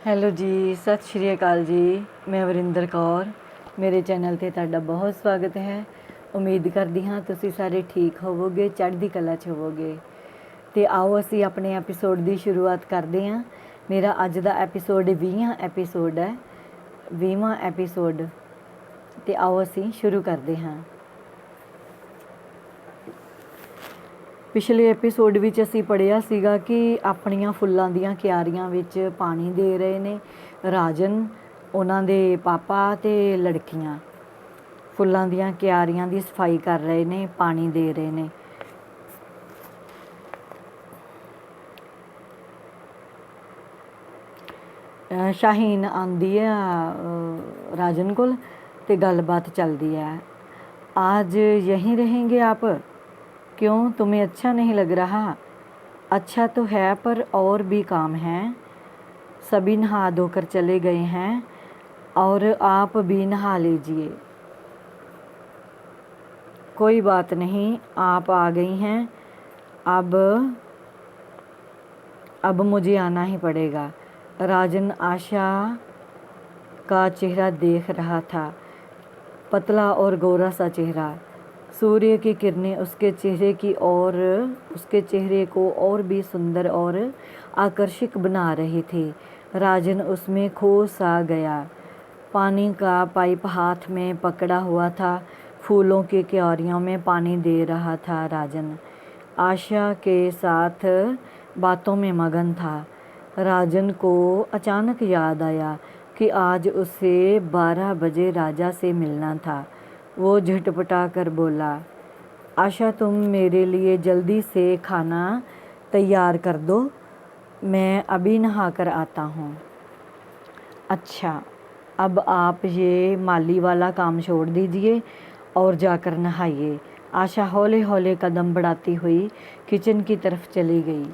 Hello ਜੀ, ਸਤਿ ਸ਼੍ਰੀ ਅਕਾਲ ਜੀ। ਮੈਂ ਵਰਿੰਦਰ ਕੌਰ। ਮੇਰੇ ਚੈਨਲ 'ਤੇ ਤੁਹਾਡਾ ਬਹੁਤ ਸਵਾਗਤ ਹੈ। ਉਮੀਦ ਕਰਦੀ ਹਾਂ ਤੁਸੀਂ ਸਾਰੇ ਠੀਕ ਹੋਵੋਗੇ, ਚੜ੍ਹਦੀ ਕਲਾ 'ਚ ਹੋਵੋਗੇ। ਅਤੇ ਆਓ ਅਸੀਂ ਆਪਣੇ ਐਪੀਸੋਡ ਦੀ ਸ਼ੁਰੂਆਤ ਕਰਦੇ ਹਾਂ। ਮੇਰਾ ਅੱਜ ਦਾ ਐਪੀਸੋਡ 20ਵਾਂ ਐਪੀਸੋਡ ਹੈ। 20ਵਾਂ ਐਪੀਸੋਡ। ਅਤੇ ਆਓ ਅਸੀਂ ਸ਼ੁਰੂ ਕਰਦੇ ਹਾਂ। ਪਿਛਲੇ ਐਪੀਸੋਡ ਵਿੱਚ ਅਸੀਂ ਪੜ੍ਹਿਆ ਸੀਗਾ ਕਿ ਆਪਣੀਆਂ ਫੁੱਲਾਂ ਦੀਆਂ ਕਿਆਰੀਆਂ ਵਿੱਚ ਪਾਣੀ ਦੇ ਰਹੇ ਨੇ ਰਾਜਨ, ਉਹਨਾਂ ਦੇ ਪਾਪਾ ਅਤੇ ਲੜਕੀਆਂ ਫੁੱਲਾਂ ਦੀਆਂ ਕਿਆਰੀਆਂ ਦੀ ਸਫਾਈ ਕਰ ਰਹੇ ਨੇ, ਪਾਣੀ ਦੇ ਰਹੇ ਨੇ। ਸ਼ਾਹੀਨ ਆਉਂਦੀ ਹੈ राजन को तो गलबात चलती है। आज यहीं रहेंगे आप? क्यों, तुम्हें अच्छा नहीं लग रहा? अच्छा तो है पर और भी काम है। सभी नहा धोकर चले गए हैं और आप भी नहा लीजिए। कोई बात नहीं, आप आ गई हैं, अब मुझे आना ही पड़ेगा। राजन आशा का चेहरा देख रहा था, पतला और गोरा सा चेहरा। सूर्य की किरणें उसके चेहरे को और भी सुंदर और आकर्षक बना रही थी। राजन उसमें खो सा गया। पानी का पाइप हाथ में पकड़ा हुआ था। फूलों की क्यारियों में पानी दे रहा था राजन। आशा के साथ बातों में मगन था। राजन को अचानक याद आया कि आज उसे 12 बजे राजा से मिलना था। वो झटपटा कर बोला, आशा तुम मेरे लिए जल्दी से खाना तैयार कर दो, मैं अभी नहा कर आता हूँ। अच्छा, अब आप ये माली वाला काम छोड़ दीजिए और जाकर नहाइए। आशा हौले हौले कदम बढ़ाती हुई किचन की तरफ चली गई।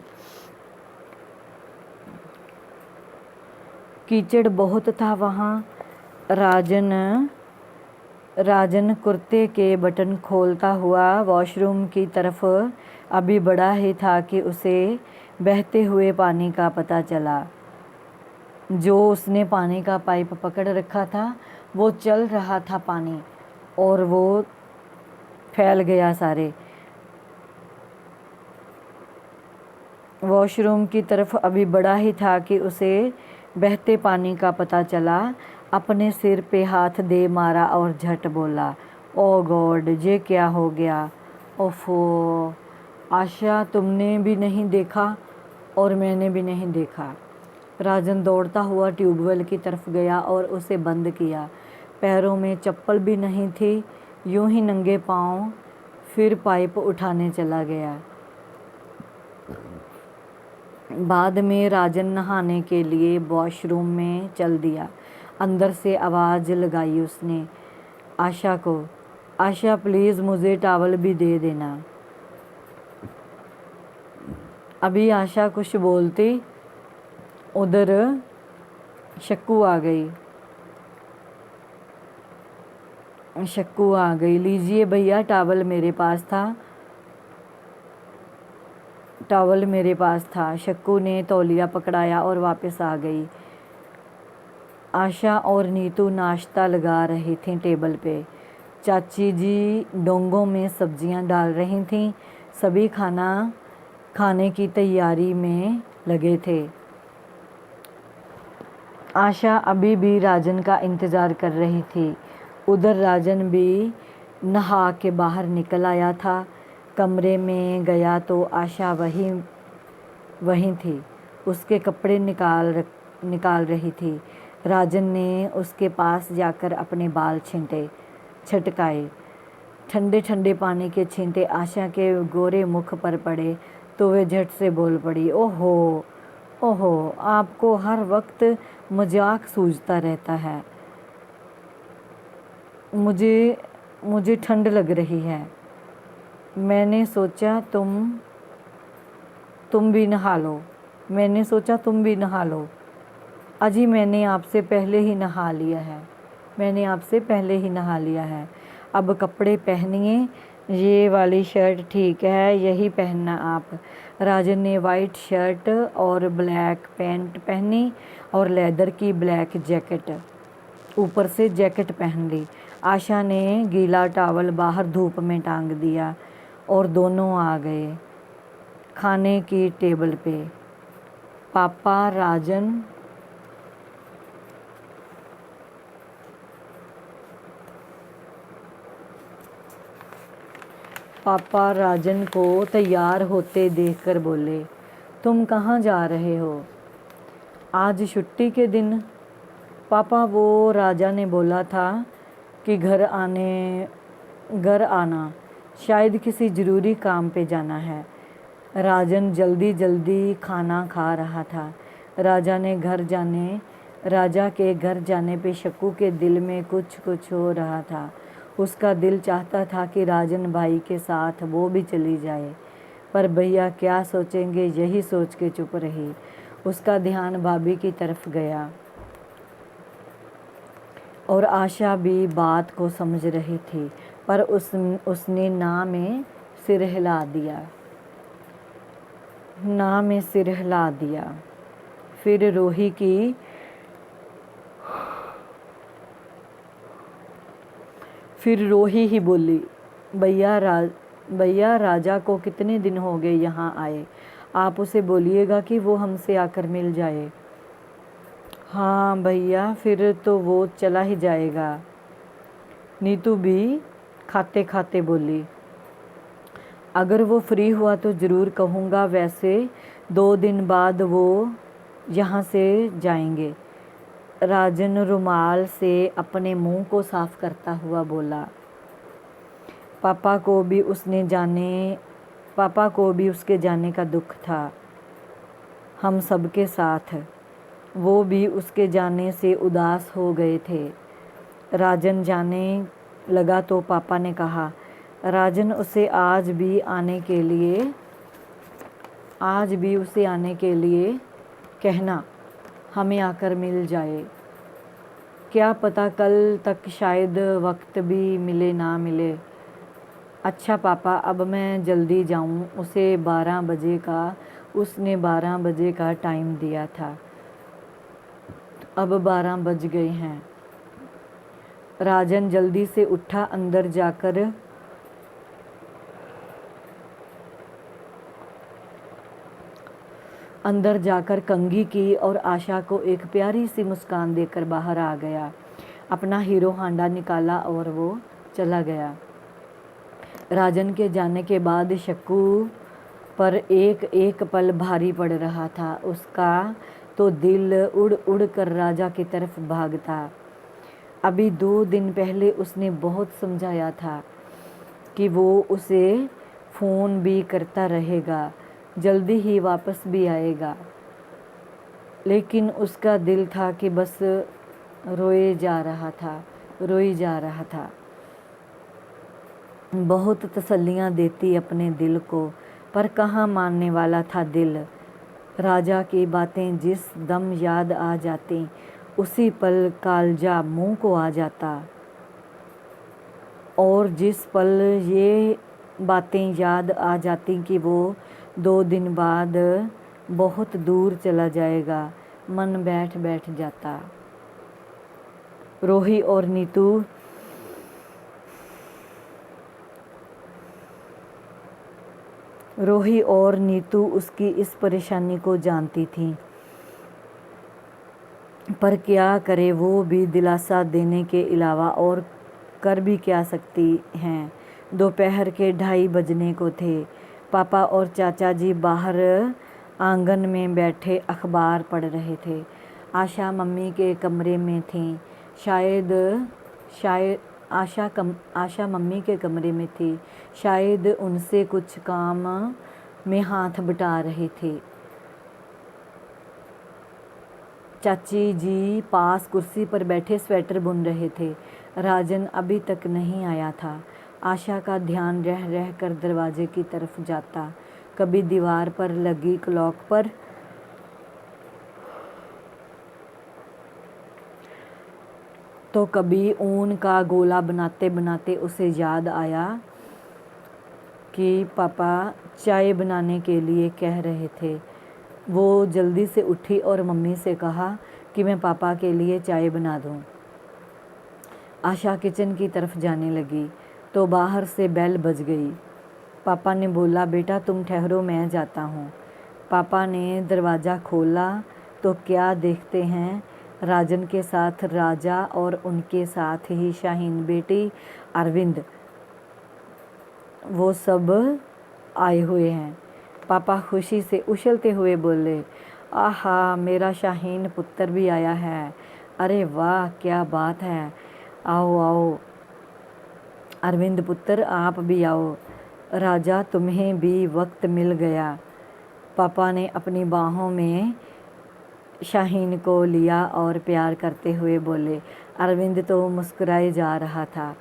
कीचड़ बहुत था वहाँ। राजन कुर्ते के बटन खोलता हुआ वॉशरूम की तरफ अभी बढ़ा ही था कि उसे बहते हुए पानी का पता चला। जो उसने पानी का पाइप पकड़ रखा था वो चल रहा था पानी, और वो फैल गया सारे। वॉशरूम की तरफ अभी बढ़ा ही था कि उसे बहते पानी का पता चला। अपने सिर पे हाथ दे मारा और झट बोला, ओ गॉड, ये क्या हो गया? ओफो, आशा तुमने भी नहीं देखा और मैंने भी नहीं देखा। राजन दौड़ता हुआ ट्यूबवेल की तरफ गया और उसे बंद किया। पैरों में चप्पल भी नहीं थी, यूं ही नंगे पाँव फिर पाइप उठाने चला गया। बाद में राजन नहाने के लिए वॉशरूम में चल दिया। अंदर से आवाज़ लगाई उसने आशा को, आशा प्लीज़ मुझे टॉवल भी दे देना। अभी आशा कुछ बोलती उधर शक्कू आ गई। लीजिए भैया, टॉवल मेरे पास था। शक्कू ने तौलिया पकड़ाया और वापस आ गई। आशा और नीतू नाश्ता लगा रही थीं टेबल पे। चाची जी डोंगों में सब्जियां डाल रही थीं। सभी खाने की तैयारी में लगे थे। आशा अभी भी राजन का इंतज़ार कर रही थी। उधर राजन भी नहा के बाहर निकल आया था। कमरे में गया तो आशा वहीं थी, उसके कपड़े निकाल रही थी। राजन ने उसके पास जाकर अपने बाल छटकाए। ठंडे ठंडे पानी के छींटे आशा के गोरे मुख पर पड़े तो वे झट से बोल पड़ी, ओहो ओहो, आपको हर वक्त मजाक सूझता रहता है। मुझे ठंड लग रही है। मैंने सोचा तुम भी नहा लो। अजी मैंने आपसे पहले ही नहा लिया है। अब कपड़े पहनिए, ये वाली शर्ट ठीक है, यही पहनना आप। राजन ने वाइट शर्ट और ब्लैक पैंट पहनी और लेदर की ब्लैक जैकेट, ऊपर से जैकेट पहन ली। आशा ने गीला टॉवल बाहर धूप में टांग दिया और दोनों आ गए खाने की टेबल पे। पापा राजन को तैयार होते देखकर बोले, तुम कहाँ जा रहे हो? आज छुट्टी के दिन? पापा, वो राजा ने बोला था कि घर आना, शायद किसी ज़रूरी काम पे जाना है। राजन जल्दी जल्दी खाना खा रहा था। राजा के घर जाने पे शक्कू के दिल में कुछ कुछ हो रहा था। उसका दिल चाहता था कि राजन भाई के साथ वो भी चली जाए, पर भैया क्या सोचेंगे यही सोच के चुप रही। उसका ध्यान भाभी की तरफ गया और आशा भी बात को समझ रही थी, पर उसने ना में सिर हिला दिया। फिर रोही ही बोली, भैया राजा को कितने दिन हो गए यहाँ आए, आप उसे बोलिएगा कि वो हमसे आकर मिल जाए। हाँ भैया, फिर तो वो चला ही जाएगा। नीतू भी खाते खाते बोली, अगर वो फ्री हुआ तो ज़रूर कहूँगा, वैसे 2 दिन बाद वो यहाँ से जाएंगे। राजन रुमाल से अपने मुंह को साफ करता हुआ बोला। पापा को भी उसके जाने का दुख था, हम सबके साथ। वो भी उसके जाने से उदास हो गए थे। राजन जाने लगा तो पापा ने कहा, राजन उसे आज भी उसे आने के लिए कहना, हमें आकर मिल जाए। क्या पता कल तक शायद वक्त भी मिले ना मिले। अच्छा पापा, अब मैं जल्दी जाऊं, उसने 12 बजे का टाइम दिया था, अब 12 बज गए हैं। राजन जल्दी से उठा, अंदर जाकर कंघी की और आशा को एक प्यारी सी मुस्कान देकर बाहर आ गया। अपना हीरो हांडा निकाला और वो चला गया। राजन के जाने के बाद शक्कू पर एक एक पल भारी पड़ रहा था। उसका तो दिल उड़ उड़ कर राजा की तरफ भागता। अभी 2 दिन पहले उसने बहुत समझाया था कि वो उसे फ़ोन भी करता रहेगा, जल्दी ही वापस भी आएगा, लेकिन उसका दिल था कि बस रोए जा रहा था। बहुत तसल्लियाँ देती अपने दिल को, पर कहाँ मानने वाला था दिल। राजा की बातें जिस दम याद आ जाती, उसी पल कालजा मुंह को आ जाता, और जिस पल ये बातें याद आ जाती कि वो 2 दिन बाद बहुत दूर चला जाएगा, मन बैठ जाता। रोही और नीतू उसकी इस परेशानी को जानती थी, पर क्या करे, वो भी दिलासा देने के अलावा और कर भी क्या सकती हैं। दोपहर के 2:30 बजने को थे। पापा और चाचा जी बाहर आंगन में बैठे अखबार पढ़ रहे थे। आशा मम्मी के कमरे में थी। आशा मम्मी के कमरे में थी, शायद उनसे कुछ काम में हाथ बटा रही थी। चाची जी पास कुर्सी पर बैठे स्वेटर बुन रहे थे। राजन अभी तक नहीं आया था। आशा का ध्यान रह कर दरवाजे की तरफ जाता, कभी दीवार पर लगी क्लॉक पर, तो कभी ऊन का गोला बनाते बनाते उसे याद आया कि पापा चाय बनाने के लिए कह रहे थे। वो जल्दी से उठी और मम्मी से कहा कि मैं पापा के लिए चाय बना दूं। आशा किचन की तरफ जाने लगी तो बाहर से बेल बज गई। पापा ने बोला, बेटा तुम ठहरो, मैं जाता हूँ। पापा ने दरवाज़ा खोला तो क्या देखते हैं, राजन के साथ राजा और उनके साथ ही शाहीन बेटी अरविंद, वो सब आए हुए हैं। पापा खुशी से उछलते हुए बोले, आहा, मेरा शाहीन पुत्र भी आया है। अरे वाह, क्या बात है। आओ आओ अरविंद पुत्र, आप भी आओ। राजा, तुम्हें भी वक्त मिल गया। पापा ने अपनी बाहों में शाहीन को लिया और प्यार करते हुए बोले। अरविंद तो मुस्कुराए जा रहा था।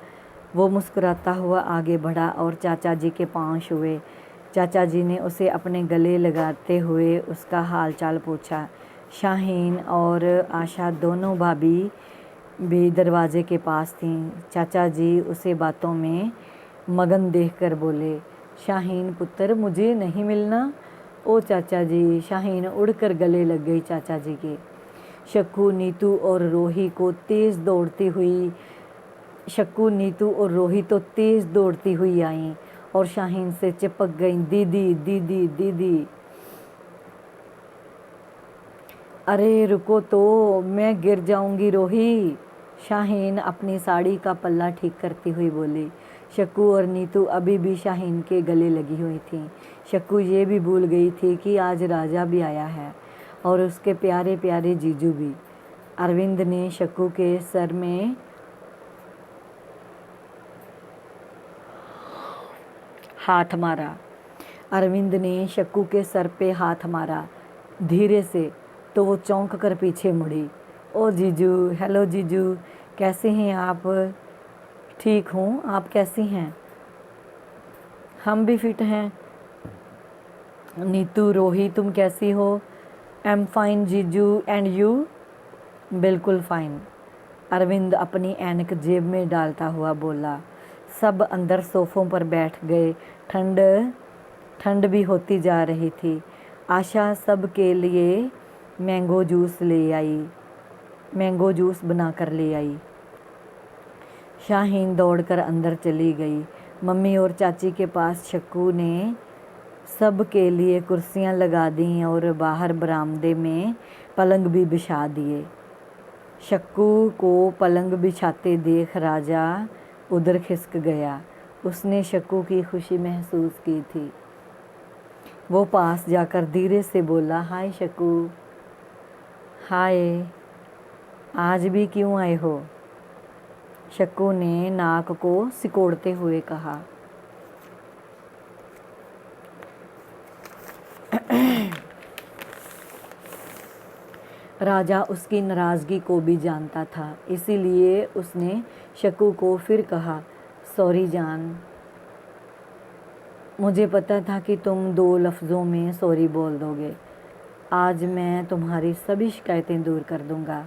वो मुस्कुराता हुआ आगे बढ़ा और चाचा जी के पांव छुए। चाचा जी ने उसे अपने गले लगाते हुए उसका हालचाल पूछा। शाहीन और आशा दोनों भाभी भी दरवाजे के पास थीं। चाचा जी उसे बातों में मगन देखकर बोले, शाहीन पुत्र, मुझे नहीं मिलना? ओ चाचा जी। शाहीन उड़कर गले लग गई चाचा जी के। शक्कू, नीतू और रोही तो तेज़ दौड़ती हुई आईं और शाहीन से चिपक गईं। दीदी दीदी दीदी। अरे रुको तो, मैं गिर जाऊंगी रोही। शाहीन अपनी साड़ी का पल्ला ठीक करती हुई बोली। शक्कू और नीतू अभी भी शाहीन के गले लगी हुई थीं। शक्कू ये भी भूल गई थी कि आज राजा भी आया है और उसके प्यारे प्यारे जीजू भी। अरविंद ने शक्कू के सर में हाथ मारा। अरविंद ने शक्कू के सर पे हाथ मारा धीरे से, तो वो चौंक कर पीछे मुड़ी। ओ जीजू, हेलो जीजू, कैसे हैं आप? ठीक हूँ, आप कैसी हैं? हम भी फिट हैं। नीतू, रोही, तुम कैसी हो? आई एम फाइन जीजू, एंड यू? बिल्कुल फाइन। अरविंद अपनी ऐनक जेब में डालता हुआ बोला। सब अंदर सोफ़ों पर बैठ गए। ठंड भी होती जा रही थी। आशा सब के लिए मैंगो जूस बनाकर ले आई। शाहीन दौड़कर अंदर चली गई। मम्मी और चाची के पास शक्कू ने सब के लिए कुर्सियां लगा दी और बाहर बरामदे में पलंग भी बिछा दिए। शक्कू को पलंग बिछाते देख राजा उधर खिसक गया। उसने शक्कू की खुशी महसूस की थी। वो पास जाकर धीरे से बोला, हाय शक्कू। हाय, आज भी क्यों आए हो? शक्कू ने नाक को सिकोड़ते हुए कहा। राजा उसकी नाराज़गी को भी जानता था, इसीलिए उसने शक्कू को फिर कहा, सॉरी जान, मुझे पता था कि तुम 2 लफ्ज़ों में सॉरी बोल दोगे। आज मैं तुम्हारी सभी शिकायतें दूर कर दूंगा।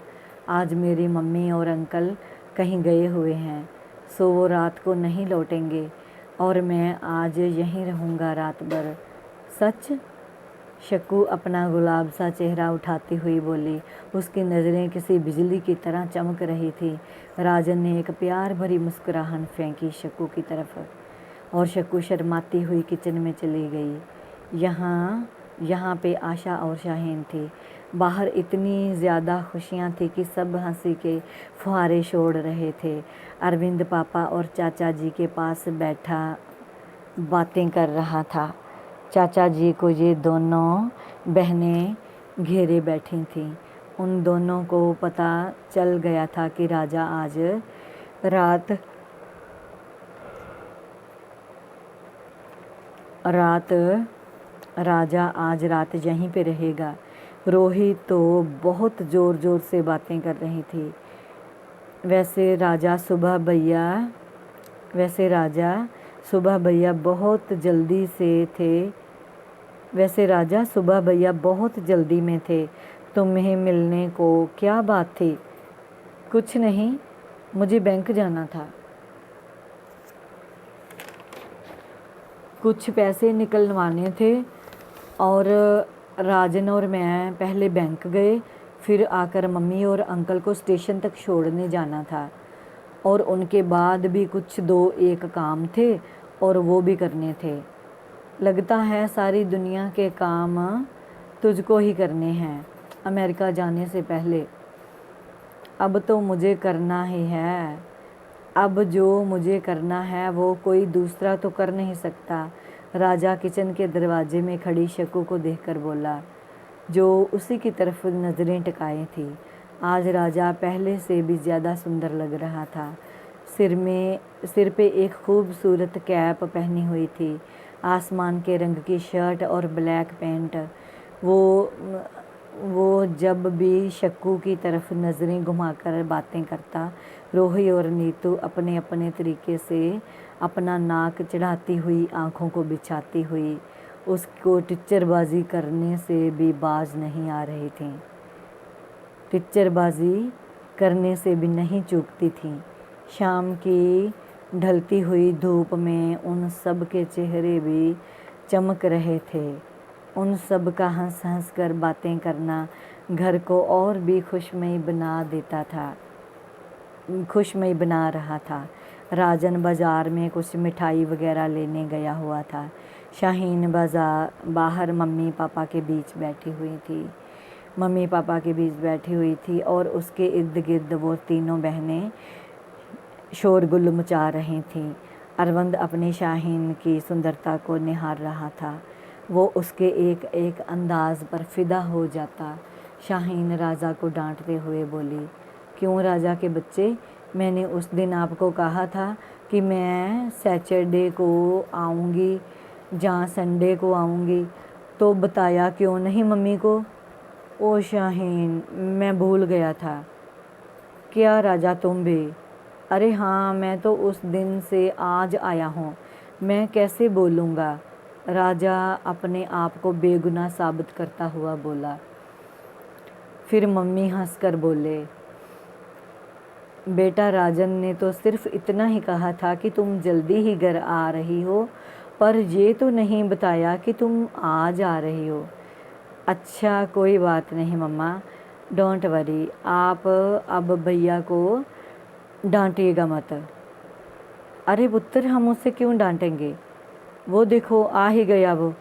आज मेरी मम्मी और अंकल कहीं गए हुए हैं, सो वो रात को नहीं लौटेंगे और मैं आज यहीं रहूँगा रात भर। सच? शक्कू अपना गुलाब सा चेहरा उठाती हुई बोली। उसकी नज़रें किसी बिजली की तरह चमक रही थी। राजन ने एक प्यार भरी मुस्कुराहट फेंकी शक्कू की तरफ और शक्कू शर्माती हुई किचन में चली गई। यहाँ पे आशा और शाहीन थी। बाहर इतनी ज़्यादा खुशियाँ थी कि सब हंसी के फुहारे छोड़ रहे थे। अरविंद पापा और चाचा जी के पास बैठा बातें कर रहा था। चाचा जी को ये दोनों बहनें घेरे बैठी थीं। उन दोनों को पता चल गया था कि राजा आज रात यहीं पे रहेगा। रोहित तो बहुत ज़ोर ज़ोर से बातें कर रही थी। वैसे राजा सुबह भैया बहुत जल्दी में थे। तुम्हें मिलने को क्या बात थी? कुछ नहीं, मुझे बैंक जाना था। कुछ पैसे निकलवाने थे और राजन और मैं पहले बैंक गए, फिर आकर मम्मी और अंकल को स्टेशन तक छोड़ने जाना था और उनके बाद भी कुछ 2-1 काम थे और वो भी करने थे। लगता है सारी दुनिया के काम तुझको ही करने हैं अमेरिका जाने से पहले। अब तो मुझे करना ही है। अब जो मुझे करना है वो कोई दूसरा तो कर नहीं सकता। राजा किचन के दरवाजे में खड़ी शकू को देखकर बोला, जो उसी की तरफ नज़रें टिकाए थी। आज राजा पहले से भी ज़्यादा सुंदर लग रहा था। सिर पे एक खूबसूरत कैप पहनी हुई थी, आसमान के रंग की शर्ट और ब्लैक पैंट। वो जब भी शक्कू की तरफ नज़रें घुमाकर बातें करता, रोही और नीतू अपने अपने तरीके से अपना नाक चढ़ाती हुई, आँखों को बिछाती हुई उसको टिच्चरबाजी करने से भी बाज नहीं आ रही थीं। टिच्चरबाजी करने से भी नहीं चूकती थीं। शाम की ढलती हुई धूप में उन सब के चेहरे भी चमक रहे थे। उन सब का हंस हंस कर बातें करना घर को और भी खुशमयी बना रहा था। राजन बाज़ार में कुछ मिठाई वगैरह लेने गया हुआ था। शाहीन बाहर मम्मी पापा के बीच बैठी हुई थी और उसके इर्द गिर्द वो तीनों बहनें शोरगुल मचा रही थीं। अरविंद अपनी शाहीन की सुंदरता को निहार रहा था। वो उसके एक एक अंदाज पर फिदा हो जाता। शाहीन राजा को डांटते हुए बोली, क्यों राजा के बच्चे, मैंने उस दिन आपको कहा था कि मैं सैटरडे को आऊँगी जहाँ संडे को आऊँगी, तो बताया क्यों नहीं मम्मी को? ओ शाहीन, मैं भूल गया था। क्या राजा तुम भी? अरे हाँ, मैं तो उस दिन से आज आया हूँ, मैं कैसे बोलूँगा? राजा अपने आप को बेगुनाह साबित करता हुआ बोला। फिर मम्मी हंसकर बोले, बेटा राजन ने तो सिर्फ इतना ही कहा था कि तुम जल्दी ही घर आ रही हो, पर ये तो नहीं बताया कि तुम आज आ रही हो। अच्छा कोई बात नहीं मम्मा, डोंट वरी, आप अब भैया को डांटिएगा मत। अरे पुत्र, हम उसे क्यों डांटेंगे? वो देखो आ ही गया। वो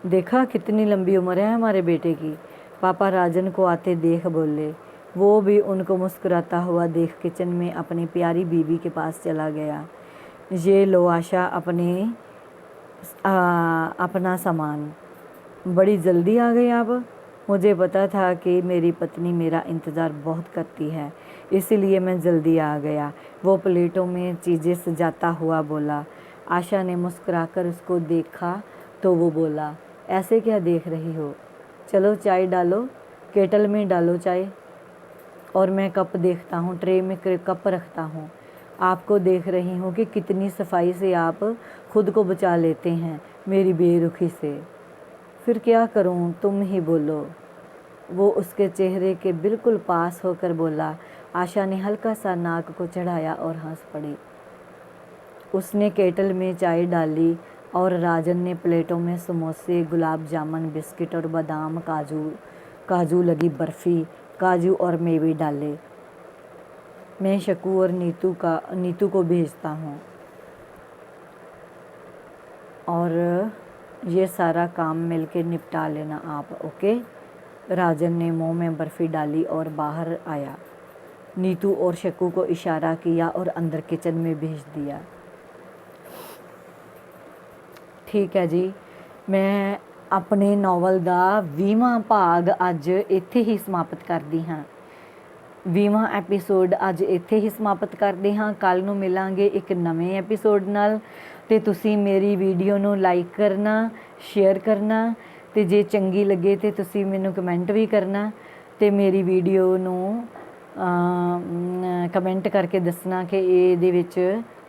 देखा कितनी लंबी उम्र है हमारे बेटे की। पापा राजन को आते देख बोले। वो भी उनको मुस्कुराता हुआ देख किचन में अपनी प्यारी बीवी के पास चला गया। ये लो आशा अपना सामान। बड़ी जल्दी आ गई आप? मुझे पता था कि मेरी पत्नी मेरा इंतज़ार बहुत करती है, इसीलिए मैं जल्दी आ गया। वो प्लेटों में चीज़ें सजाता हुआ बोला। आशा ने मुस्कुराकर उसको देखा तो वो बोला, ऐसे क्या देख रही हो? चलो चाय डालो, केटल में डालो चाय। और मैं कप देखता हूँ, ट्रे में कप रखता हूँ। आपको देख रही हूँ कि कितनी सफाई से आप खुद को बचा लेते हैं मेरी बेरुखी से। फिर क्या करूँ, तुम ही बोलो। वो उसके चेहरे के बिल्कुल पास होकर बोला। आशा ने हल्का सा नाक को चढ़ाया और हंस पड़ी। उसने केटल में चाय डाली और राजन ने प्लेटों में समोसे, गुलाब जामुन, बिस्किट और बादाम, काजू लगी बर्फ़ी, काजू और मेवे डाले। मैं शकू और नीतू को भेजता हूँ और ये सारा काम मिलके निपटा लेना आप, ओके? राजन ने मुंह में बर्फ़ी डाली और बाहर आया। नीतू और शकू को इशारा किया और अंदर किचन में भेज दिया। ठीक है जी, मैं अपने नॉवल ਦਾ 20ਵਾਂ ਭਾਗ ਅੱਜ ਇੱਥੇ ਹੀ ਸਮਾਪਤ ਕਰਦੀ ਹਾਂ। 20ਵਾਂ ਐਪੀਸੋਡ ਅੱਜ ਇੱਥੇ ਹੀ ਸਮਾਪਤ ਕਰਦੇ ਹਾਂ। ਕੱਲ੍ਹ ਨੂੰ ਮਿਲਾਂਗੇ ਇੱਕ ਨਵੇਂ ਐਪੀਸੋਡ ਨਾਲ। ਤੇ ਤੁਸੀਂ ਮੇਰੀ ਵੀਡੀਓ ਨੂੰ ਲਾਈਕ ਕਰਨਾ, ਸ਼ੇਅਰ ਕਰਨਾ ਤੇ ਜੇ ਚੰਗੀ ਲੱਗੇ ਤੇ ਤੁਸੀਂ ਮੈਨੂੰ ਕਮੈਂਟ ਵੀ ਕਰਨਾ ਤੇ ਮੇਰੀ ਵੀਡੀਓ ਨੂੰ ਕਮੈਂਟ ਕਰਕੇ ਦੱਸਣਾ ਕਿ ਇਹਦੇ ਵਿੱਚ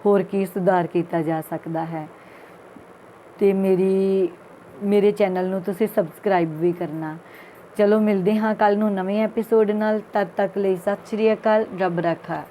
ਹੋਰ ਕੀ ਸੁਧਾਰ ਕੀਤਾ ਜਾ ਸਕਦਾ ਹੈ। ਤੇ ਮੇਰੇ ਚੈਨਲ ਨੂੰ ਤੁਸੀਂ ਸਬਸਕ੍ਰਾਈਬ ਵੀ ਕਰਨਾ। ਚਲੋ ਮਿਲਦੇ ਹਾਂ ਕੱਲ੍ਹ ਨੂੰ ਨਵੇਂ ਐਪੀਸੋਡ ਨਾਲ। ਤਦ ਤੱਕ ਲਈ ਸਤਿ ਸ਼੍ਰੀ ਅਕਾਲ, ਰੱਬ ਰਾਖਾ।